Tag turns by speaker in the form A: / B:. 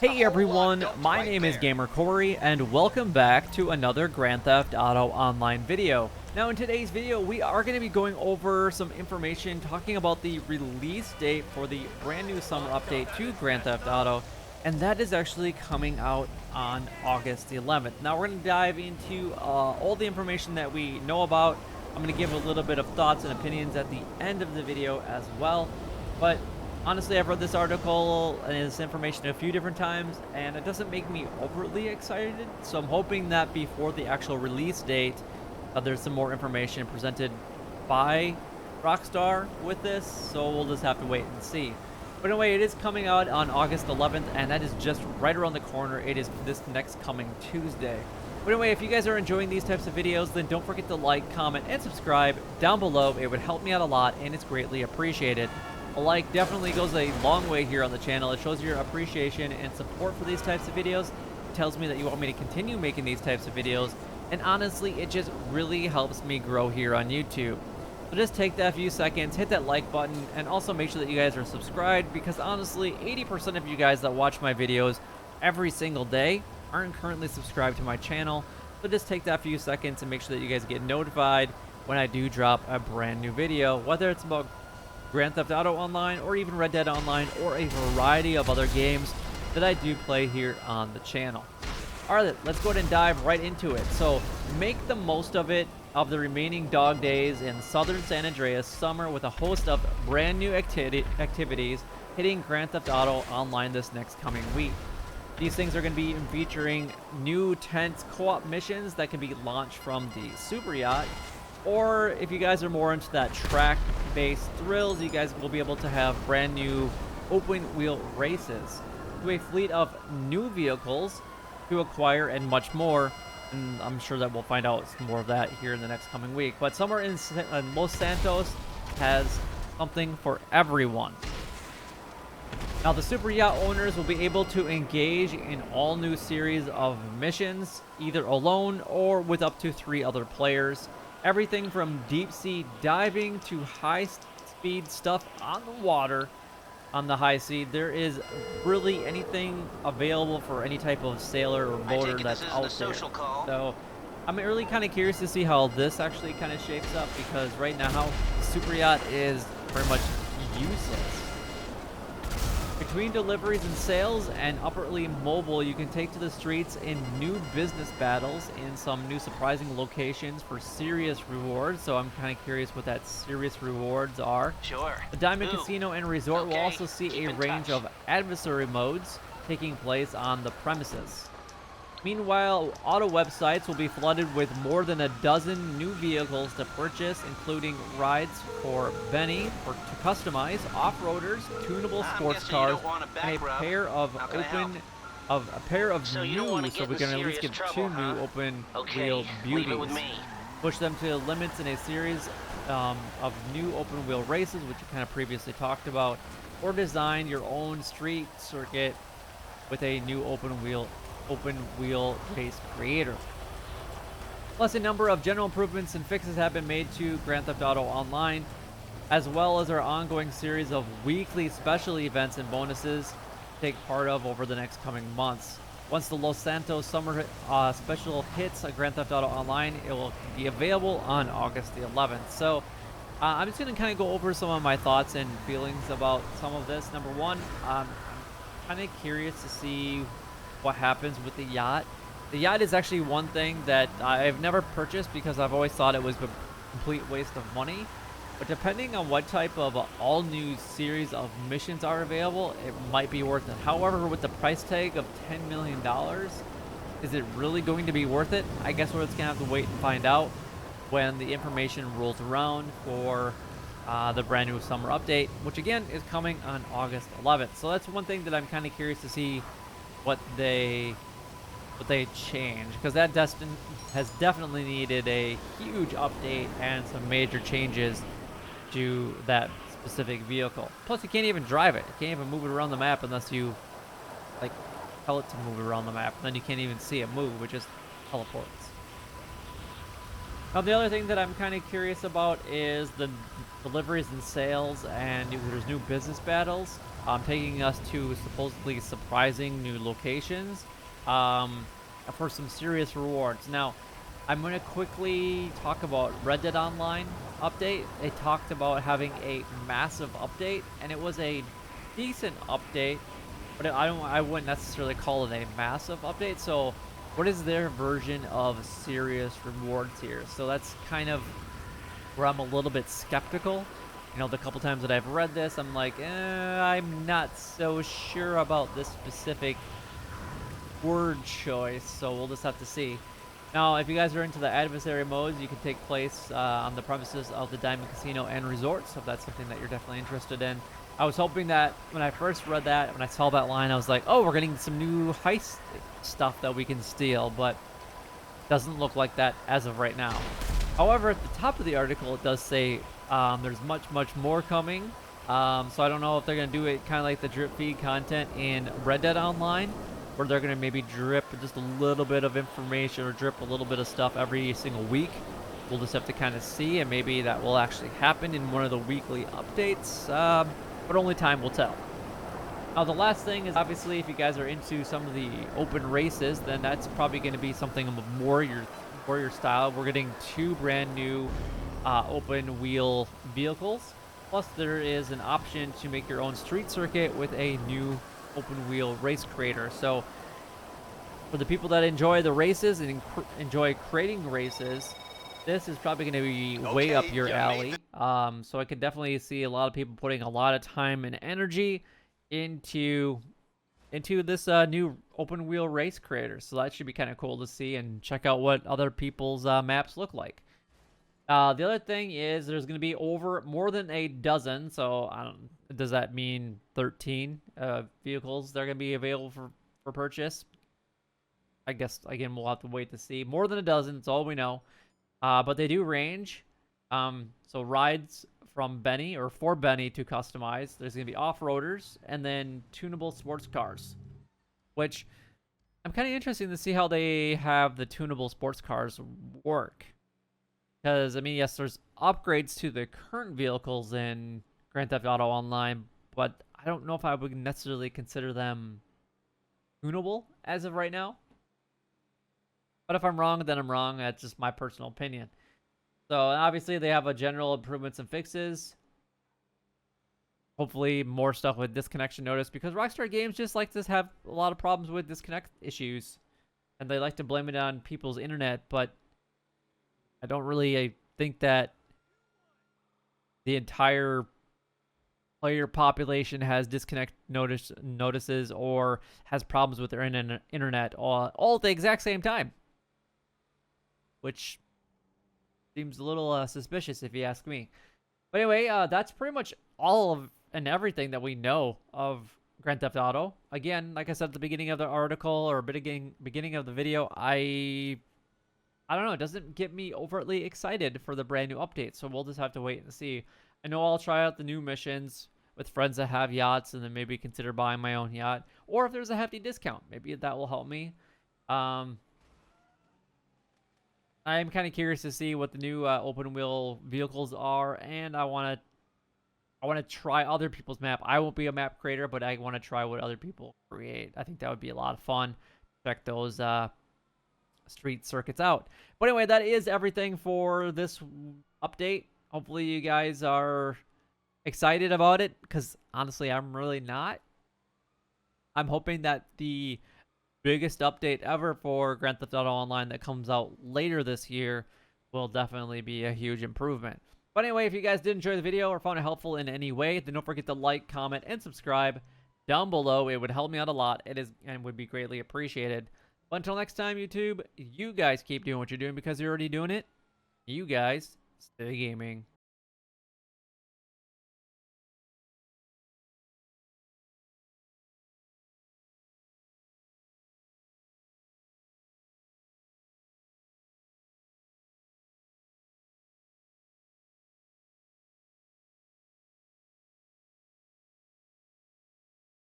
A: Hey everyone, my name is Gamer Corey, and welcome back to another Grand Theft Auto Online video. Now in today's video, we are going to be going over some information talking about the release date for the brand new summer update to Grand Theft Auto, and that is actually coming out on August the 11th. Now we're going to dive into all the information that we know about. I'm going to give a little bit of thoughts and opinions at the end of the video as well, but honestly, I've read this article and this information a few different times, and it doesn't make me overly excited. So I'm hoping that before the actual release date, there's some more information presented by Rockstar with this. So we'll just have to wait and see. But anyway, it is coming out on August 11th, and that is just right around the corner. It is this next coming Tuesday. But anyway, if you guys are enjoying these types of videos, then don't forget to like, comment, and subscribe down below. It would help me out a lot, and it's greatly appreciated. A like definitely goes a long way here on the channel. It shows your appreciation and support for these types of videos. It tells me that you want me to continue making these types of videos. And honestly, it just really helps me grow here on YouTube. So just take that few seconds, hit that like button, and also make sure that you guys are subscribed, because honestly, 80% of you guys that watch my videos every single day aren't currently subscribed to my channel. So just take that few seconds and make sure that you guys get notified when I do drop a brand new video, whether it's about Grand Theft Auto Online, or even Red Dead Online, or a variety of other games that I do play here on the channel. Alright, let's go ahead and dive right into it. So, make the most of it, of the remaining dog days in Southern San Andreas summer, with a host of brand new activities hitting Grand Theft Auto Online this next coming week. These things are going to be featuring new tense co-op missions that can be launched from the Super Yacht. Or if you guys are more into that track-based thrills, you guys will be able to have brand new open-wheel races, to a fleet of new vehicles to acquire, and much more. And I'm sure that we'll find out some more of that here in the next coming week. But somewhere in Los Santos has something for everyone. Now, the Super Yacht owners will be able to engage in all new series of missions, either alone or with up to 3 other players. Everything from deep sea diving to high speed stuff on the water, on the high sea. There is really anything available for any type of sailor or boater that's out there. So I'm really kind of curious to see how this actually kind of shapes up, because right now Super Yacht is pretty much useless. Between deliveries and sales and upwardly mobile, you can take to the streets in new business battles in some new surprising locations for serious rewards. So I'm kind of curious what that serious rewards are.
B: Sure.
A: The Diamond Casino and Resort will also see a range of adversary modes taking place on the premises. Meanwhile, auto websites will be flooded with more than a dozen new vehicles to purchase, including rides for Benny to customize, off-roaders, tunable sports cars, and a pair of new, so we can at least get 2 new open-wheel beauties. Push them to limits in a series of new open-wheel races, which you kind of previously talked about, or design your own street circuit with a new open-wheel based creator. Plus, a number of general improvements and fixes have been made to Grand Theft Auto Online, as well as our ongoing series of weekly special events and bonuses to take part of over the next coming months. Once the Los Santos summer special hits Grand Theft Auto Online, it will be available on August the 11th. So I'm just going to kind of go over some of my thoughts and feelings about some of this. Number one, I'm kind of curious to see what happens with the yacht. The yacht is actually one thing that I've never purchased, because I've always thought it was a complete waste of money. But depending on what type of all new series of missions are available, it might be worth it. However, with the price tag of $10 million, is it really going to be worth it? I guess we're just gonna have to wait and find out when the information rolls around for the brand new summer update, which again is coming on August 11th. So that's one thing that I'm kind of curious to see what they change, because that has definitely needed a huge update and some major changes to that specific vehicle. Plus, you can't even drive it. You can't even move it around the map unless you like tell it to move it around the map. And then you can't even see it move. It just teleports. Now, the other thing that I'm kind of curious about is the deliveries and sales, and there's new business battles. taking us to supposedly surprising new locations um, for some serious rewards. Now, I'm going to quickly talk about Red Dead Online update. They talked about having a massive update, and it was a decent update, but I wouldn't necessarily call it a massive update. So, what is their version of serious rewards here? So that's kind of where I'm a little bit skeptical. You know, the couple times that I've read this, I'm like, I'm not so sure about this specific word choice, so we'll just have to see. Now, if you guys are into the adversary modes, you can take place on the premises of the Diamond Casino and Resort, so if that's something that you're definitely interested in. I was hoping that when I first read that, when I saw that line, I was like, oh, we're getting some new heist stuff that we can steal, but doesn't look like that as of right now. However, at the top of the article, it does say there's much more coming. So I don't know if they're going to do it kind of like the drip feed content in Red Dead Online, where they're going to maybe drip just a little bit of information or drip a little bit of stuff every single week. We'll just have to kind of see, and maybe that will actually happen in one of the weekly updates, but only time will tell. Now, the last thing is, obviously, if you guys are into some of the open races, then that's probably going to be something of more your style. We're getting 2 brand new open wheel vehicles. Plus, there is an option to make your own street circuit with a new open wheel race creator. So, for the people that enjoy the races and enjoy creating races, this is probably going to be way up your alley. So I could definitely see a lot of people putting a lot of time and energy into this new open wheel race creator. So that should be kind of cool to see and check out what other people's maps look like. The other thing is there's going to be more than a dozen. So does that mean 13 vehicles that are going to be available for purchase? I guess, again, we'll have to wait to see. More than a dozen, that's all we know. But they do range. So rides from Benny or for Benny to customize. There's going to be off-roaders and then tunable sports cars, which I'm kind of interested to see how they have the tunable sports cars work. Because, I mean, yes, there's upgrades to the current vehicles in Grand Theft Auto Online, but I don't know if I would necessarily consider them tunable as of right now. But if I'm wrong, then I'm wrong. That's just my personal opinion. So, obviously, they have a general improvements and fixes. Hopefully, more stuff with disconnection notice, because Rockstar Games just like to have a lot of problems with disconnect issues. And they like to blame it on people's internet, but I don't really think that the entire player population has disconnect notices or has problems with their internet all at the exact same time. Which seems a little suspicious if you ask me. But anyway, that's pretty much all of and everything that we know of Grand Theft Auto. Again, like I said at the beginning of the article or beginning of the video, I don't know, it doesn't get me overtly excited for the brand new update, so we'll just have to wait and see. I know I'll try out the new missions with friends that have yachts and then maybe consider buying my own yacht. Or if there's a hefty discount, maybe that will help me. I'm kind of curious to see what the new open wheel vehicles are, and I want to try other people's map. I won't be a map creator, but I want to try what other people create. I think that would be a lot of fun. Check those street circuits out. But anyway, that is everything for this update. Hopefully you guys are excited about it, because honestly, I'm really not. I'm hoping that the biggest update ever for Grand Theft Auto Online that comes out later this year will definitely be a huge improvement. But anyway, if you guys did enjoy the video or found it helpful in any way, then don't forget to like, comment, and subscribe down below. It would help me out a lot. It is and would be greatly appreciated. But until next time, YouTube, you guys keep doing what you're doing because you're already doing it. You guys stay gaming.